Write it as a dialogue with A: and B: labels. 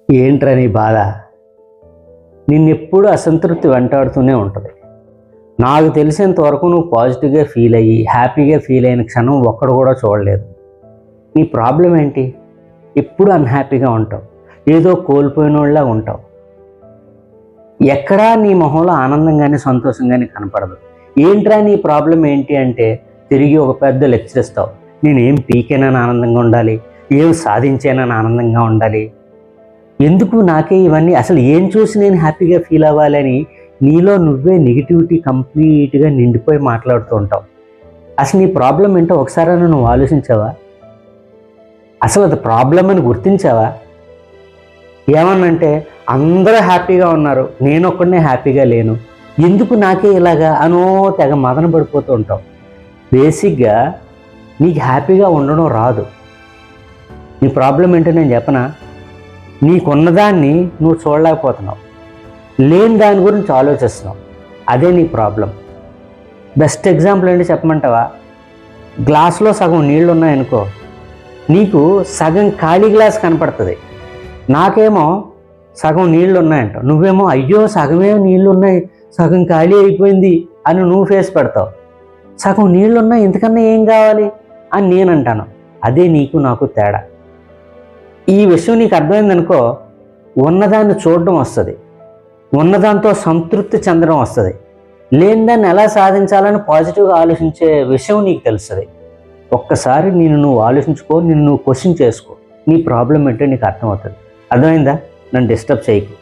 A: ఏంట్రా నీ బాధ? నిన్నెప్పుడు అసంతృప్తి వెంటాడుతూనే ఉంటుంది. నాకు తెలిసినంత వరకు నువ్వు పాజిటివ్గా ఫీల్ అయ్యి హ్యాపీగా ఫీల్ అయిన క్షణం ఒక్కడు కూడా చూడలేదు. నీ ప్రాబ్లం ఏంటి? ఎప్పుడు అన్హ్యాపీగా ఉంటావు, ఏదో కోల్పోయిన వాళ్ళ ఉంటావు. ఎక్కడా నీ మొహంలో ఆనందం కానీ సంతోషం కానీ కనపడదు. ఏంట్రా నీ ప్రాబ్లం ఏంటి అంటే తిరిగి ఒక పెద్ద లెక్చర్ ఇస్తావు. నేనేం పీకేనని ఆనందంగా ఉండాలి, ఏం సాధించానని ఆనందంగా ఉండాలి, ఎందుకు నాకే ఇవన్నీ, అసలు ఏం చూసి నేను హ్యాపీగా ఫీల్ అవ్వాలని నీలో నువ్వే నెగిటివిటీ కంప్లీట్గా నిండిపోయి మాట్లాడుతూ ఉంటావు. అసలు నీ ప్రాబ్లం ఏంటో ఒకసారి నువ్వు ఆలోచించావా? అసలు అది ప్రాబ్లం అని గుర్తించావా? ఏమన్నంటే అందరూ హ్యాపీగా ఉన్నారు, నేను ఒక్కడనే హ్యాపీగా లేను, ఎందుకు నాకే ఇలాగా అనో తెగ మదన పడిపోతూ ఉంటావు. బేసిక్గా నీకు హ్యాపీగా ఉండడం రాదు. నీ ప్రాబ్లం ఏంటో నేను చెప్పనా? నీకున్నదాన్ని నువ్వు చూడలేకపోతున్నావు, లేని దాని గురించి ఆలోచిస్తున్నావు. అదే నీ ప్రాబ్లం. బెస్ట్ ఎగ్జాంపుల్ ఏంటి చెప్పమంటావా? గ్లాసులో సగం నీళ్ళు ఉన్నాయనుకో, నీకు సగం ఖాళీ గ్లాస్ కనపడుతుంది, నాకేమో సగం నీళ్ళు ఉన్నాయంట, నువ్వేమో అయ్యో సగమే నీళ్ళు ఉన్నాయి, సగం ఖాళీ అయిపోయింది అని నువ్వు ఫేస్ పెడతావు. సగం నీళ్ళు ఉన్నాయి, ఇంతకన్నా ఏం కావాలి అని నేను అంటాను. అదే నీకు నాకు తేడా. ఈ విషయం నీకు అర్థమైందనుకో, ఉన్నదాన్ని చూడడం వస్తుంది, ఉన్నదాంతో సంతృప్తి చెందడం వస్తుంది, లేని దాన్ని ఎలా సాధించాలని పాజిటివ్గా ఆలోచించే విషయం నీకు తెలుస్తుంది. ఒక్కసారి నువ్వు ఆలోచించుకో, నువ్వు క్వశ్చన్ చేసుకో, నీ ప్రాబ్లం ఏంటో నీకు అర్థమవుతుంది. అర్థమైందా? నన్ను డిస్టర్బ్ చేయకు.